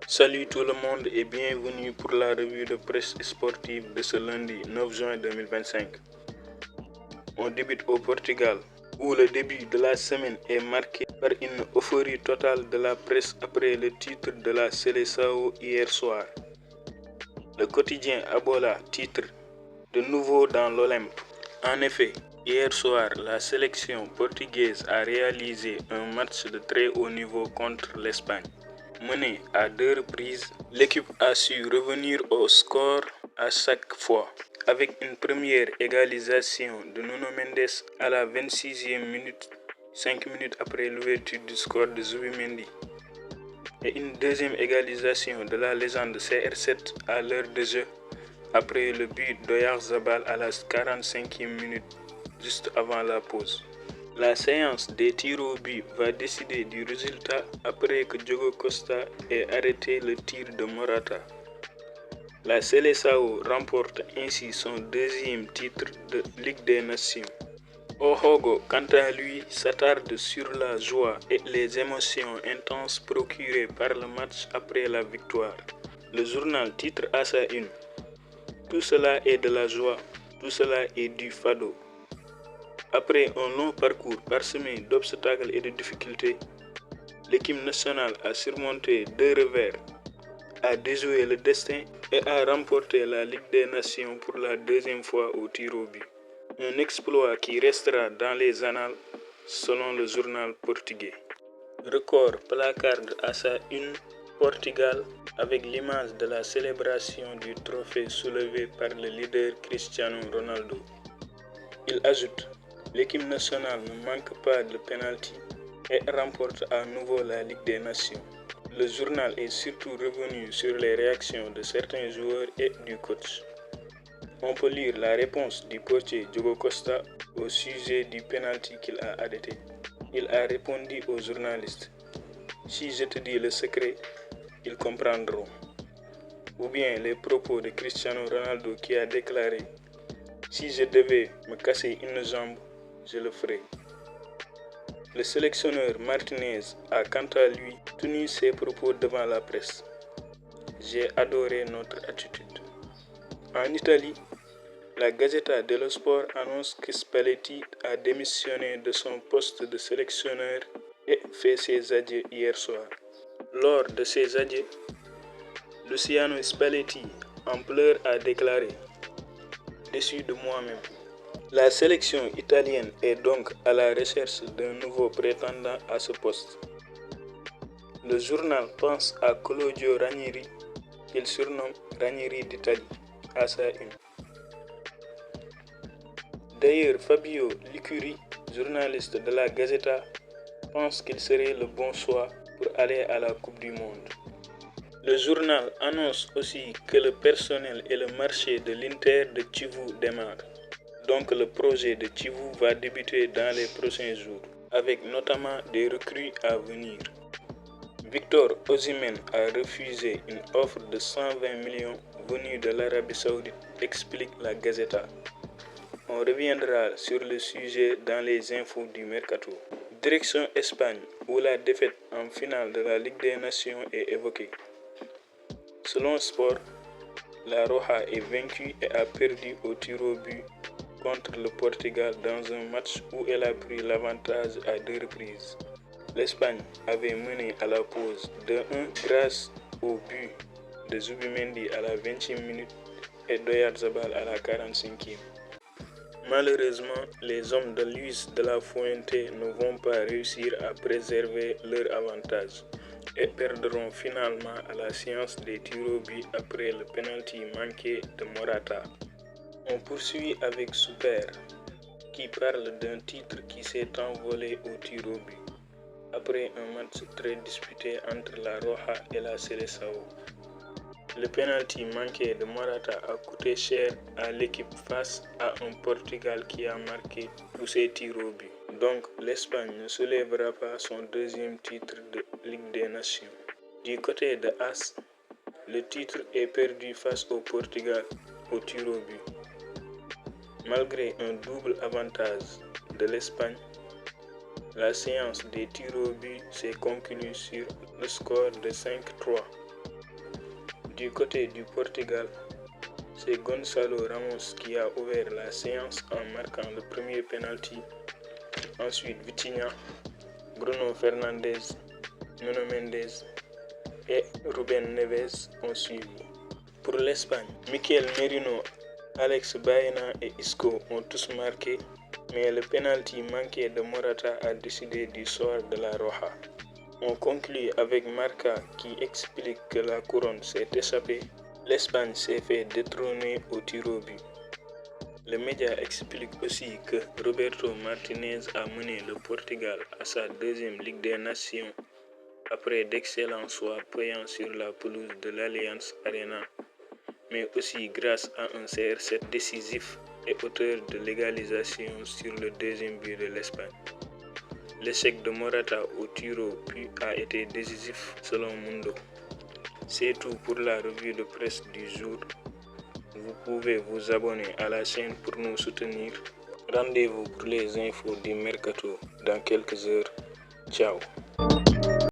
Salut tout le monde et bienvenue pour la revue de presse sportive de ce lundi 9 juin 2025. On débute au Portugal, où le début de la semaine est marqué par une euphorie totale de la presse après le titre de la Seleção hier soir. Le quotidien Abola titre de nouveau dans l'Olympe. En effet, hier soir, la sélection portugaise a réalisé un match de très haut niveau contre l'Espagne. Menée à 2 reprises, l'équipe a su revenir au score à chaque fois, avec une première égalisation de Nuno Mendes à la 26e minute, 5 minutes après l'ouverture du score de Zubimendi, et une deuxième égalisation de la légende CR7 à l'heure de jeu, après le but d'Oyarzabal à la 45e minute, juste avant la pause. La séance des tirs au but va décider du résultat après que Diogo Costa ait arrêté le tir de Morata. La Seleção remporte ainsi son deuxième titre de Ligue des Nations. Ohogo, quant à lui, s'attarde sur la joie et les émotions intenses procurées par le match après la victoire. Le journal titre à sa une: tout cela est de la joie, tout cela est du fado. Après un long parcours parsemé d'obstacles et de difficultés, l'équipe nationale a surmonté 2 revers, a déjoué le destin et a remporté la Ligue des Nations pour la deuxième fois au tir au but. Un exploit qui restera dans les annales selon le journal portugais. Record placarde à sa une Portugal avec l'image de la célébration du trophée soulevé par le leader Cristiano Ronaldo. Il ajoute: l'équipe nationale ne manque pas de pénalty et remporte à nouveau la Ligue des Nations. Le journal est surtout revenu sur les réactions de certains joueurs et du coach. On peut lire la réponse du portier Diogo Costa au sujet du pénalty qu'il a arrêté. Il a répondu aux journalistes: si je te dis le secret, ils comprendront. Ou bien les propos de Cristiano Ronaldo qui a déclaré: si je devais me casser une jambe, je le ferai. Le sélectionneur Martinez a quant à lui tenu ses propos devant la presse. J'ai adoré notre attitude. En Italie, la Gazzetta dello Sport annonce que Spalletti a démissionné de son poste de sélectionneur et fait ses adieux hier soir. Lors de ses adieux, Luciano Spalletti, en pleurs, a déclaré: déçu de moi-même. La sélection italienne est donc à la recherche d'un nouveau prétendant à ce poste. Le journal pense à Claudio Ranieri, qu'il surnomme Ranieri d'Italie, à sa une. D'ailleurs, Fabio Licuri, journaliste de la Gazzetta, pense qu'il serait le bon choix pour aller à la Coupe du Monde. Le journal annonce aussi que le personnel et le marché de l'Inter de Chivu démarrent. Donc le projet de Chivu va débuter dans les prochains jours, avec notamment des recrues à venir. Victor Osimhen a refusé une offre de 120 millions venue de l'Arabie Saoudite, explique la Gazzetta. On reviendra sur le sujet dans les infos du Mercato. Direction Espagne, où la défaite en finale de la Ligue des Nations est évoquée. Selon Sport, la Roja est vaincue et a perdu au tir au but contre le Portugal dans un match où elle a pris l'avantage à 2 reprises. L'Espagne avait mené à la pause 2-1 grâce au but de Zubimendi à la 20e minute et d'Oyarzabal à la 45e. Malheureusement, les hommes de Luis de la Fuente ne vont pas réussir à préserver leur avantage et perdront finalement à la séance des tirs au but après le penalty manqué de Morata. On poursuit avec Super, qui parle d'un titre qui s'est envolé au tir au but, après un match très disputé entre la Roja et la Seleção. Le penalty manqué de Morata a coûté cher à l'équipe face à un Portugal qui a marqué tous ses tirs au but. Donc l'Espagne ne soulèvera pas son deuxième titre de Ligue des Nations. Du côté de As, le titre est perdu face au Portugal au tir au but. Malgré un double avantage de l'Espagne, la séance des tirs au but s'est conclue sur le score de 5-3. Du côté du Portugal, c'est Gonçalo Ramos qui a ouvert la séance en marquant le premier penalty. Ensuite, Vitinha, Bruno Fernandes, Nuno Mendes et Ruben Neves ont suivi. Pour l'Espagne, Mikel Merino, Alex Baena et Isco ont tous marqué, mais le penalty manqué de Morata a décidé du sort de la Roja. On conclut avec Marca qui explique que la couronne s'est échappée. L'Espagne s'est fait détrôner au tir au but. Le média explique aussi que Roberto Martinez a mené le Portugal à sa deuxième Ligue des Nations après d'excellents choix payants sur la pelouse de l'Allianz Arena, mais aussi grâce à un CR7 décisif et auteur de l'égalisation sur le deuxième but de l'Espagne. L'échec de Morata au tir au but a été décisif selon Mundo. C'est tout pour la revue de presse du jour. Vous pouvez vous abonner à la chaîne pour nous soutenir. Rendez-vous pour les infos du mercato dans quelques heures. Ciao.